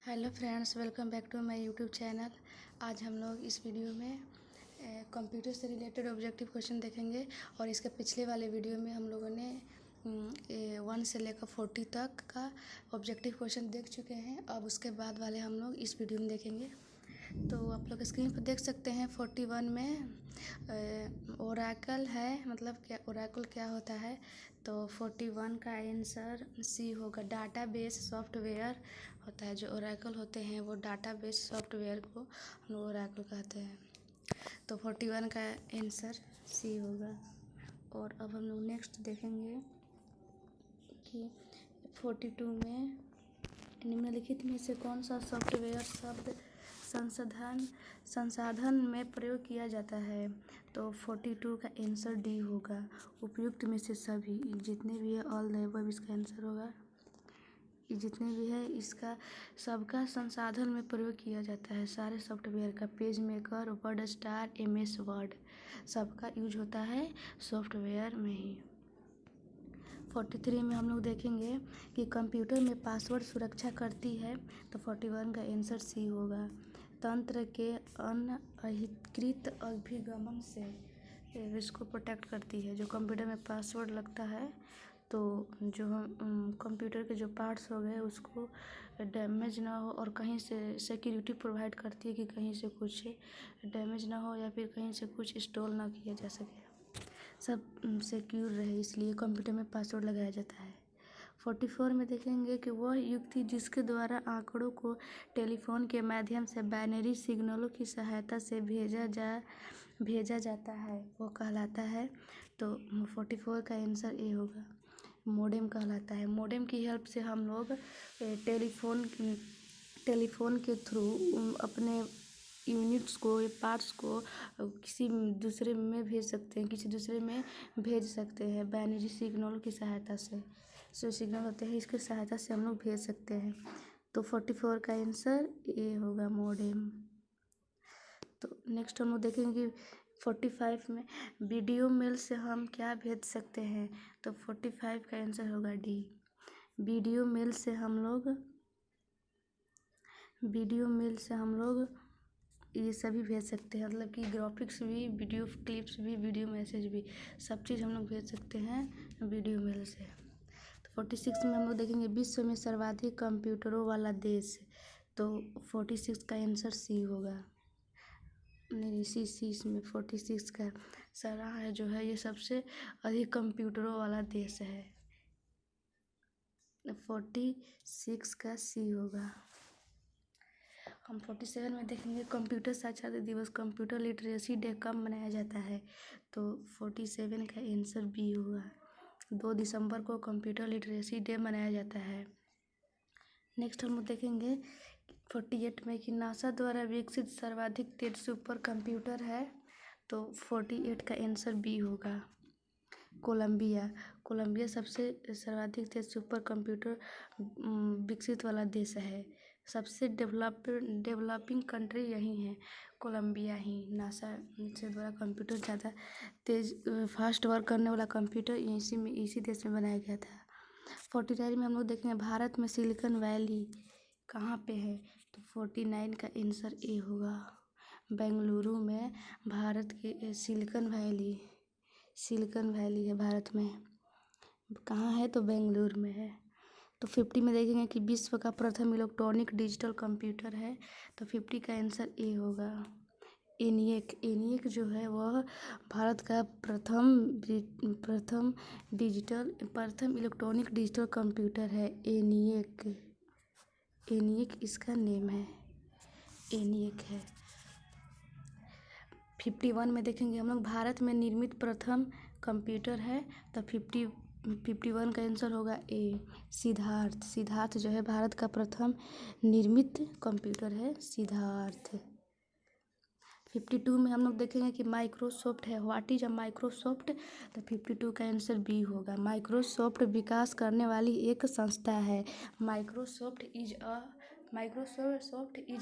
Hello friends, welcome back to my YouTube channel. आज हम लोग इस वीडियो में कंप्यूटर से रिलेटेड ऑब्जेक्टिव क्वेश्चन देखेंगे। और इसके पिछले वाले वीडियो में हम लोगों ने 1 से लेकर 40 तक का ऑब्जेक्टिव क्वेश्चन देख चुके हैं। अब उसके बाद वाले हम लोग इस वीडियो में देखेंगे। तो आप लोग स्क्रीन पर देख सकते हैं 41 में ओरेकल है, मतलब क्या ओरेकल क्या होता है। तो 41 का आंसर सी होगा। डाटाबेस सॉफ्टवेयर होता है। जो ओरेकल होते हैं वो डाटाबेस सॉफ्टवेयर को हम लोग ओरेकल कहते हैं। तो 41 का आंसर सी होगा। और अब हम लोग नेक्स्ट देखेंगे कि 42 में निम्नलिखित में से कौन सा सॉफ्टवेयर शब्द संसाधन में प्रयोग किया जाता है। तो 42 का आंसर डी होगा। उपयुक्त में से सभी, जितने भी है ऑल द अबव इसका आंसर होगा। जितने भी है इसका सबका संसाधन में प्रयोग किया जाता है। सारे सॉफ्टवेयर का page maker, word star, MS word सबका यूज होता है सॉफ्टवेयर में ही। 43 में हम लोग देखेंगे कि कंप्यूटर में पासवर्ड सुरक्षा करती है। तो 41 का आंसर सी होगा। तंत्र के अनअधिकृत अभिगमन से इसको प्रोटेक्ट करती है। जो कंप्यूटर में पासवर्ड लगता है तो जो कंप्यूटर के जो पार्ट्स हो गए उसको डैमेज ना हो, और कहीं से सिक्योरिटी प्रोवाइड करती है कि कहीं से कुछ डैमेज ना हो या फिर कहीं से कुछ इंस्टॉल ना किया जा सके, सब सिक्योर रहे, इसलिए कंप्यूटर में पासवर्ड लगाया जाता है। 44 में देखेंगे कि वह युक्ति जिसके द्वारा आंकड़ों को टेलीफोन के माध्यम से बाइनरी सिग्नलों की सहायता से भेजा जाता है वो कहलाता है। तो 44 का आंसर ए होगा। मोडेम कहलाता है। मोडेम की हेल्प से हम लोग टेलीफोन के थ्रू अपने यूनिट्स को या पार्ट्स को किसी दूसरे में भेज सकते हैं, किसी दूसरे में भेज सकते हैं बाइनरी सिग्नल की सहायता से। जो सिग्नल होते हैं इसकी सहायता से हम लोग भेज सकते हैं। तो 44 का आंसर ए होगा, मोडेम। तो नेक्स्ट हम लोग देखेंगे 45 में वीडियो मेल से हम क्या भेज सकते हैं। तो 45 का आंसर होगा डी। वीडियो मेल से हम लोग ये सभी भेज सकते हैं, मतलब कि ग्राफिक्स भी, वीडियो क्लिप्स भी, वीडियो मैसेज भी, सब चीज़ हम लोग भेज सकते हैं वीडियो मेल से। तो 46 में हम लोग देखेंगे विश्व में सर्वाधिक कंप्यूटरों वाला देश। तो 46 का आंसर सी होगा। नहीं, सी इसमें 46 का सारा है जो है ये सबसे अधिक कंप्यूटरों वाला देश है। 46 का सी होगा। हम 47 में देखेंगे कंप्यूटर साक्षरता दिवस, कंप्यूटर लिटरेसी डे कब मनाया जाता है। तो 47 का आंसर बी होगा। 2 दिसंबर को कंप्यूटर लिटरेसी डे मनाया जाता है। नेक्स्ट हम देखेंगे 48 में कि नासा द्वारा विकसित सर्वाधिक तेज सुपर कंप्यूटर है। तो 48 का आंसर बी होगा। कोलंबिया सबसे सर्वाधिक तेज सुपर कंप्यूटर विकसित वाला देश है। सबसे डेवलपिंग कंट्री यही है, कोलंबिया ही। नासा से द्वारा कंप्यूटर ज़्यादा तेज फास्ट वर्क करने वाला कंप्यूटर इसी देश में बनाया गया था। 49 में हम लोग देखेंगे भारत में सिलिकॉन वैली कहाँ पे है। तो 49 का आंसर ए होगा। बेंगलुरु में भारत के सिलिकॉन वैली है भारत में। कहाँ है तो बेंगलुरु में है। तो 50 में देखेंगे कि विश्व का प्रथम इलेक्ट्रॉनिक डिजिटल कंप्यूटर है। तो 50 का आंसर ए होगा। एनिएक जो है वह भारत का प्रथम इलेक्ट्रॉनिक डिजिटल कंप्यूटर है। एनिएक इसका नेम है, एनिएक है। 51 में देखेंगे हम लोग भारत में निर्मित प्रथम कंप्यूटर है। तो 51 का आंसर होगा ए, सिद्धार्थ जो है भारत का प्रथम निर्मित कंप्यूटर है, सिद्धार्थ। 52 में हम लोग देखेंगे कि माइक्रोसॉफ्ट है। What is a Microsoft. तो 52 का आंसर बी होगा। माइक्रोसॉफ्ट विकास करने वाली एक संस्था है। Microsoft is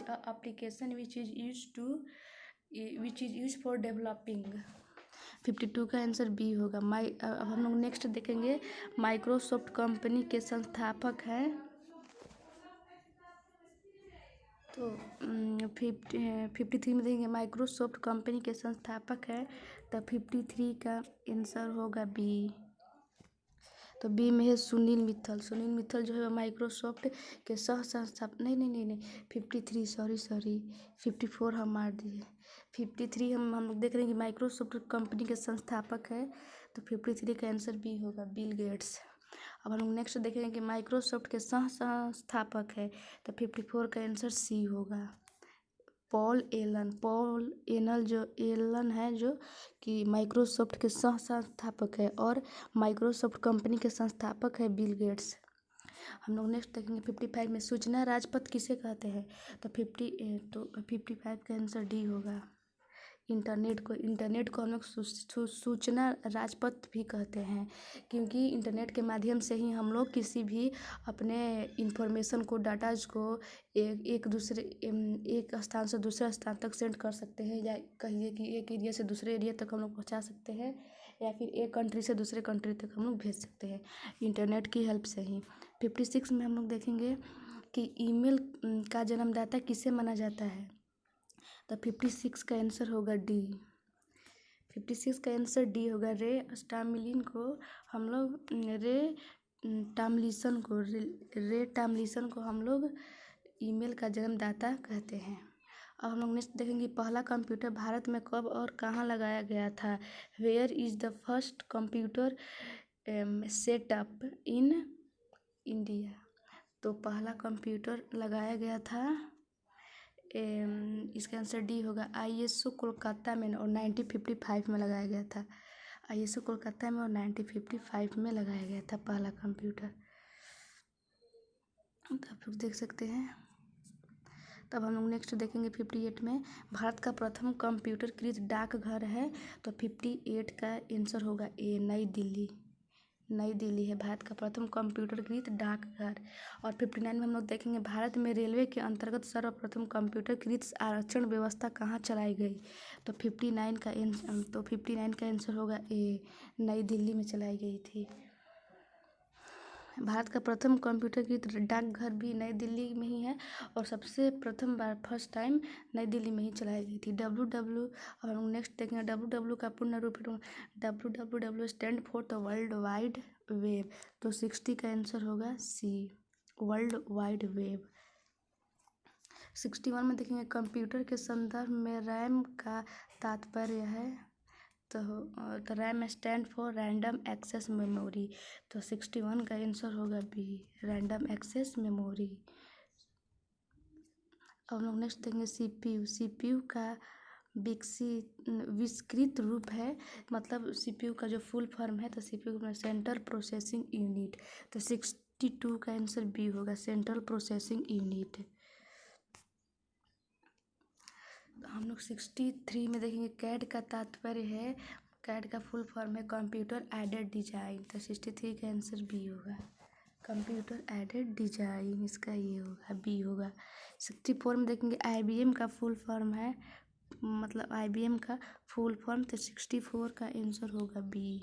a application which is use for developing. 52 का आंसर बी होगा। अब हम लोग नेक्स्ट देखेंगे माइक्रोसॉफ्ट कंपनी के संस्थापक हैं तो 53 में देखेंगे माइक्रोसॉफ्ट कंपनी के संस्थापक है, तो 53 का आंसर होगा बी। तो बी में है सुनील मित्तल। सुनील मित्तल जो है माइक्रोसॉफ्ट के सह संस्थापक, नहीं 53, सॉरी 54 हम मार दिए। 53 हम लोग देख रहे हैं कि माइक्रोसॉफ्ट कंपनी के संस्थापक है, तो 53 का आंसर बी होगा, बिल गेट्स। अब हम लोग नेक्स्ट देखेंगे कि माइक्रोसॉफ्ट के सह संस्थापक है, तो 54 का आंसर सी होगा, पॉल एलन जो एलन है जो कि माइक्रोसॉफ्ट के सह संस्थापक है, और माइक्रोसॉफ्ट कंपनी के संस्थापक है बिल गेट्स। हम लोग नेक्स्ट देखेंगे 55 में सूचना राजपथ किसे कहते हैं, तो 55 का आंसर डी होगा, इंटरनेट को हम लोग सूचना राजपथ भी कहते हैं, क्योंकि इंटरनेट के माध्यम से ही हम लोग किसी भी अपने इंफॉर्मेशन को, डाटाज को एक स्थान से दूसरे स्थान तक सेंड कर सकते हैं, या कहिए कि एक एरिया से दूसरे एरिया तक हम लोग पहुंचा सकते हैं, या फिर एक कंट्री से दूसरे कंट्री तक हम लोग भेज सकते हैं इंटरनेट की हेल्प से ही। 56 में हम लोग देखेंगे कि ईमेल का जन्मदाता किसे माना जाता है, तो 56 का आंसर होगा डी। 56 का आंसर डी होगा, रे टामलिसन को हम लोग ईमेल का जन्मदाता कहते हैं। अब हम लोग नेक्स्ट देखेंगे पहला कंप्यूटर भारत में कब और कहाँ लगाया गया था, where is the first computer setup in India. तो पहला कंप्यूटर लगाया गया था, इसका आंसर डी होगा, ISO कोलकाता में, और 1955 में लगाया गया था। ISO कोलकाता में और 1955 में लगाया गया था पहला कंप्यूटर। तो आप लोग देख सकते हैं। तब हम लोग नेक्स्ट देखेंगे 58 में भारत का प्रथम कंप्यूटरकृत डाकघर है, तो 58 का आंसर होगा ए, नई दिल्ली है भारत का प्रथम कंप्यूटरकृत डाकघर। और 59 में हम लोग देखेंगे भारत में रेलवे के अंतर्गत सर्वप्रथम कंप्यूटरकृत आरक्षण व्यवस्था कहाँ चलाई गई, तो 59 का आंसर होगा ए, नई दिल्ली में चलाई गई थी। भारत का प्रथम कंप्यूटरकृत डाकघर भी नई दिल्ली में ही है, और सबसे प्रथम बार फर्स्ट टाइम नई दिल्ली में ही चलाई गई थी। WW, और हम नेक्स्ट देखेंगे WW का पूर्ण रूप WWW stand for the world wide web, तो 60 का आंसर होगा सी, वर्ल्ड वाइड वेब। 61 में देखेंगे कंप्यूटर के संदर्भ में रैम का तात्पर्य है, तो RAM stand for random access memory, तो 61 का आंसर होगा बी, रैंडम एक्सेस मेमोरी। अब हम लोग नेक्स्ट देखेंगे CPU का विस्तृत रूप है, मतलब CPU का जो फुल फॉर्म है, तो CPU में सेंट्रल प्रोसेसिंग यूनिट, तो 62 का आंसर बी होगा, सेंट्रल प्रोसेसिंग यूनिट। हम लोग 63 में देखेंगे कैड का तात्पर्य है, कैड का फुल फॉर्म है कंप्यूटर एडेड डिजाइन, तो 63 का आंसर बी होगा, कंप्यूटर एडेड डिजाइन, इसका ये होगा, बी होगा। 64 में देखेंगे IBM का फुल फॉर्म है, मतलब IBM का फुल फॉर्म, तो 64 का आंसर होगा B,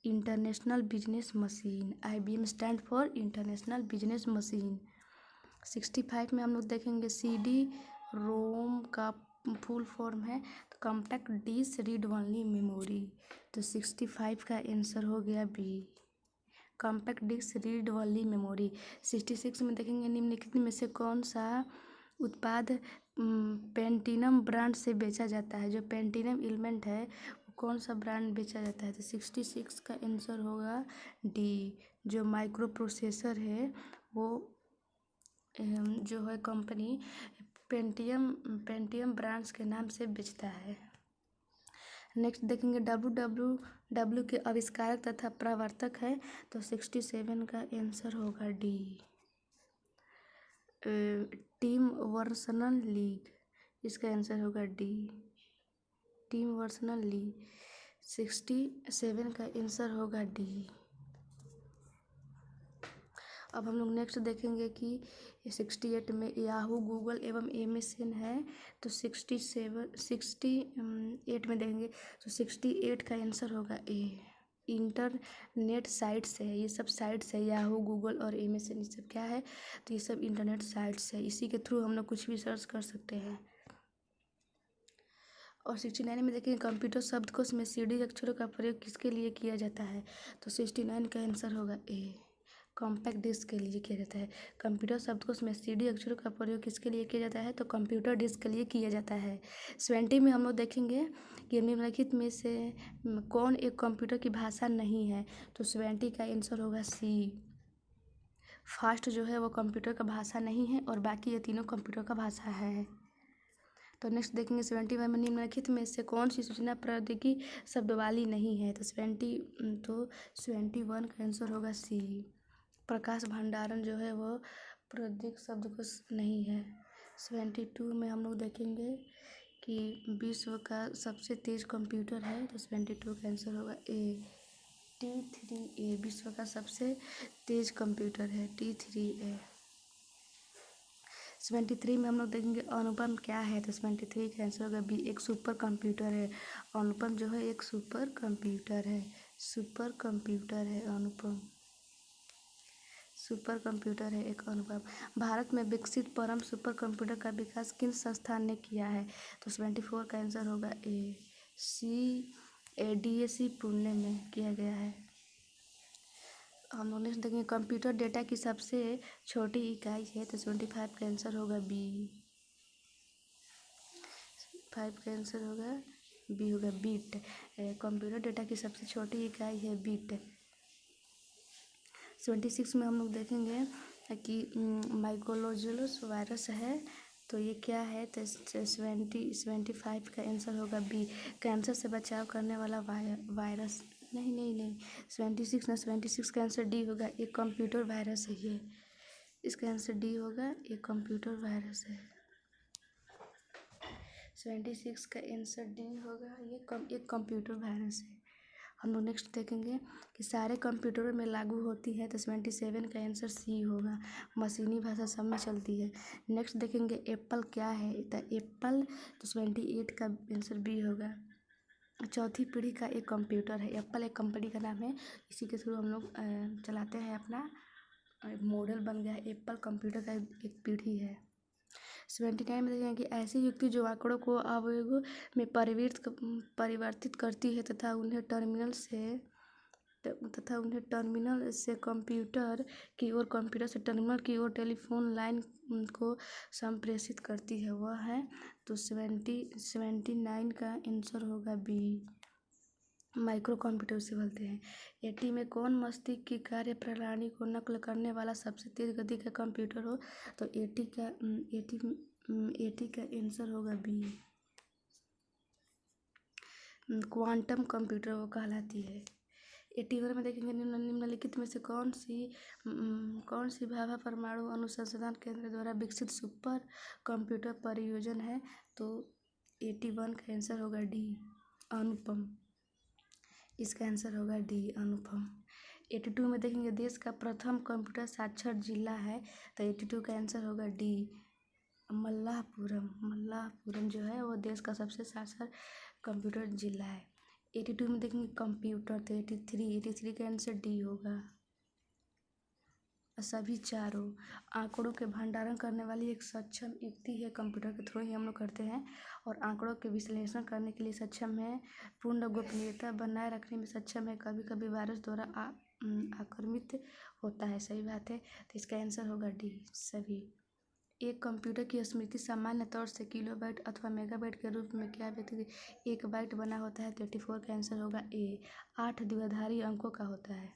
international business machine. IBM stand for international business machine. 65 में हम लोग देखेंगे CD रोम का फुल फॉर्म है, तो compact disc read only memory, तो 65 का आंसर हो गया B, compact disc read only memory. 66 में देखेंगे निम्नलिखित में से कौन सा उत्पाद पेंटिनम ब्रांड से बेचा जाता है, जो पेंटिनम एलिमेंट है वो कौन सा ब्रांड बेचा जाता है, तो 66 का आंसर होगा डी, जो माइक्रो प्रोसेसर है वो जो है कंपनी पेंटियम ब्रांड्स के नाम से बेचता है। नेक्स्ट देखेंगे WWW के आविष्कारक तथा प्रवर्तक है, तो 67 का आंसर होगा डी, टिम बर्नर्स-ली, इसका आंसर होगा डी, टिम बर्नर्स-ली। 67 का आंसर होगा डी। अब हम लोग नेक्स्ट देखेंगे कि 68 में याहू, गूगल एवं MSN है, तो 68 में देखेंगे, तो 68 का आंसर होगा ए, इंटरनेट साइट्स है, ये सब साइट्स है, याहू, गूगल और एमएसएन, ये सब क्या है, तो ये सब इंटरनेट साइट्स है, इसी के थ्रू हम लोग कुछ भी सर्च कर सकते हैं। और 69 में देखेंगे कंप्यूटर शब्दकोश में सीडी अक्षरों का प्रयोग किसके लिए किया जाता है, तो 69 का आंसर होगा ए, कॉम्पैक्ट डिस्क के लिए किया जाता है। कंप्यूटर शब्दकोश में सीडी अक्षरों का प्रयोग किसके लिए किया जाता है, तो कंप्यूटर डिस्क के लिए किया जाता है। 70 में हम लोग देखेंगे कि निम्नलिखित में से कौन एक कंप्यूटर की भाषा नहीं है, तो 70 का आंसर होगा सी, फास्ट जो है वो कंप्यूटर का भाषा नहीं है और बाकी ये तीनों कंप्यूटर का भाषा है। तो नेक्स्ट देखेंगे 71 में निम्नलिखित में से कौन सी सूचना प्रौद्योगिकी शब्दावली नहीं है, तो 71 का आंसर होगा सी, प्रकाश भंडारण जो है वो प्रौद्योगिकी शब्दकोश नहीं है। 72 में हम लोग देखेंगे कि विश्व का सबसे तेज कंप्यूटर है, तो 72 का आंसर होगा ए, T3A, विश्व का सबसे तेज कंप्यूटर है T3A। 73 में हम लोग देखेंगे अनुपम क्या है, तो 73 का आंसर होगा बी, एक सुपर कंप्यूटर है। अनुपम जो है एक सुपर कंप्यूटर है, सुपर कंप्यूटर है अनुपम, सुपर कंप्यूटर है एक अनुपम। भारत में विकसित परम सुपर कंप्यूटर का विकास किन संस्थान ने किया है, तो 74 का आंसर होगा ए, CADAC पुणे में किया गया है। हम लोग नेक्स्ट देखेंगे कंप्यूटर डेटा की सबसे छोटी इकाई है, तो 75 का आंसर होगा बी, 5 का आंसर होगा बी, होगा बीट। कंप्यूटर डेटा की सबसे छोटी इकाई है बीट। 76 में हम लोग देखेंगे कि माइक्रोलोजुलस वायरस है, तो ये क्या है, तो 75 का आंसर होगा बी, कैंसर से बचाव करने वाला वायरस। नहीं 76 ना, 76 का आंसर डी होगा, एक कंप्यूटर वायरस है ये, इसका आंसर डी होगा, एक कंप्यूटर वायरस है। 76 का आंसर डी होगा, ये एक कंप्यूटर वायरस है। हम लोग नेक्स्ट देखेंगे कि सारे कंप्यूटरों में लागू होती है, तो 77 का आंसर सी होगा, मशीनी भाषा सब में चलती है। नेक्स्ट देखेंगे एप्पल क्या है, तो एप्पल, तो 78 का आंसर बी होगा, चौथी पीढ़ी का एक कंप्यूटर है। एप्पल एक कंपनी का नाम है, इसी के थ्रू हम लोग चलाते हैं, अपना मॉडल बन गया है, एप्पल कंप्यूटर का एक पीढ़ी है। 79 में देखेंगे कि ऐसी युक्ति जो आंकड़ों को अवयवों में परिवर्तित करती है तथा उन्हें टर्मिनल से कंप्यूटर की ओर, कंप्यूटर से टर्मिनल की ओर टेलीफोन लाइन को संप्रेषित करती है, वह है, तो 79 का आंसर होगा बी, माइक्रो कंप्यूटर से बोलते हैं। 80 में कौन मस्तिष्क की कार्य प्रणाली को नकल करने वाला सबसे तेज गति का कंप्यूटर हो, तो 80 का आंसर होगा बी, क्वांटम कंप्यूटर वो कहलाती है। 81 में देखेंगे निम्नलिखित में से कौन सी भाभा परमाणु अनुसंधान केंद्र द्वारा विकसित सुपर कंप्यूटर परियोजना है, तो 81 का आंसर होगा डी, अनुपम, इसका आंसर होगा डी, अनुपम। 82 में देखेंगे देश का प्रथम कंप्यूटर साक्षर जिला है, तो 82 का आंसर होगा डी, मल्लापुरम जो है वो देश का सबसे साक्षर कंप्यूटर जिला है। 82 में देखेंगे कंप्यूटर, तो 83 का आंसर डी होगा। सभी चारों आंकड़ों के भंडारण करने वाली एक सक्षम युक्ति है, कंप्यूटर के थ्रू ही हम लोग करते हैं, और आंकड़ों के विश्लेषण करने के लिए सक्षम है, पूर्ण गोपनीयता बनाए रखने में सक्षम है, कभी कभी वायरस द्वारा आक्रमित होता है, सही बात है, तो इसका आंसर होगा डी, सभी। एक कंप्यूटर की स्मृति सामान्य तौर से किलोबाइट अथवा मेगाबाइट के रूप में क्या व्यक्त एक बाइट बना होता है, तो 84 का आंसर होगा ए, 8 द्विआधारी अंकों का होता है।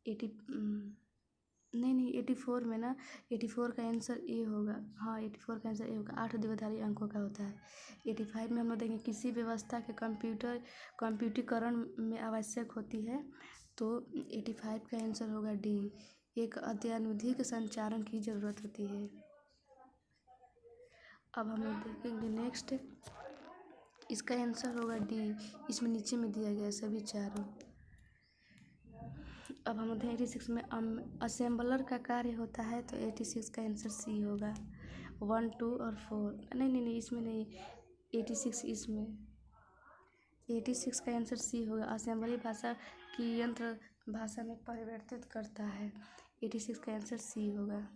84 में ना, 84 का आंसर ए होगा, हाँ 84 का आंसर ए होगा, 8 द्विआधारी अंकों का होता है। 85 में हम लोग देखेंगे किसी व्यवस्था के कंप्यूटरीकरण में आवश्यक होती है, तो 85 का आंसर होगा डी, एक अत्याधुनिक संचारण की जरूरत होती है। अब हम लोग देखेंगे नेक्स्ट, इसका आंसर होगा डी, इसमें नीचे में दिया गया है सभी चारों। अब हम लोग 86 में असेंबलर का कार्य होता है, तो 86 का आंसर सी होगा, 1, 2 और 4, नहीं इसमें नहीं, 86 इसमें, 86 का आंसर सी होगा। असेंबली भाषा की यंत्र भाषा में परिवर्तित करता है। 86 का आंसर सी होगा।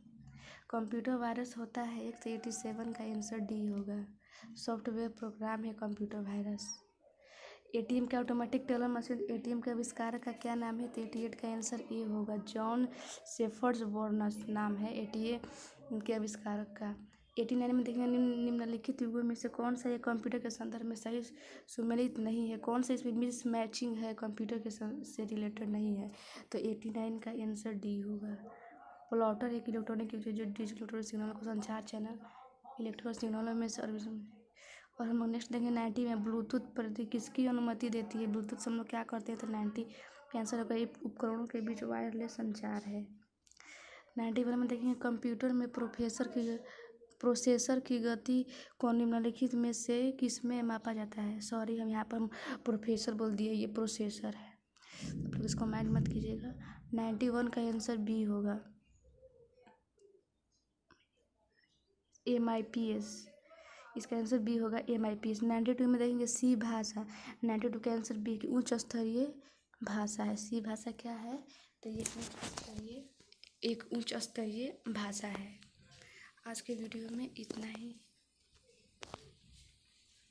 कंप्यूटर वायरस होता है एक, तो 87 का आंसर डी होगा। सॉफ्टवेयर प्रोग्राम है कंप्यूटर वायरस। एटीएम का ऑटोमेटिक टेलर मशीन एटीएम के आविष्कारक का क्या नाम है, तो 88 का आंसर ए होगा। जॉन शेफर्ड बोर्नस नाम है एटीएम के आविष्कारक का। 89 में देखेंगे निम्नलिखित युगों में से कौन सा ये कंप्यूटर के संदर्भ में सही सुमेलित नहीं है, कौन सा इसमें मिस मैचिंग है, कंप्यूटर के से रिलेटेड नहीं है, तो 89 का आंसर डी होगा। प्लॉटर एक इलेक्ट्रॉनिक जो डिजिटल इलेक्ट्रॉनिक सिग्नल को संचार चैनल इलेक्ट्रॉनिक सिग्नलों में सर्विस। और हम लोग नेक्स्ट देखेंगे 90 में ब्लूटूथ प्रति किसकी अनुमति देती है। ब्लूटूथ से हम लोग क्या करते हैं, तो 90 कैंसर होगा। उपकरणों के बीच वायरलेस संचार है। 91 में देखेंगे कंप्यूटर में प्रोसेसर की गति को निम्नलिखित में से किस में मापा जाता है। सॉरी, हम यहाँ पर हम प्रोफेसर बोल दिए, ये प्रोसेसर है, आप लोग इसको माइंड मत कीजिएगा। 91 का आंसर बी होगा, MIPS। इसका आंसर बी होगा, MIPS। 92 में देखेंगे सी भाषा। 92 का आंसर बी की उच्च स्तरीय भाषा है। सी भाषा क्या है, तो ये एक उच्च स्तरीय भाषा है। आज के वीडियो में इतना ही।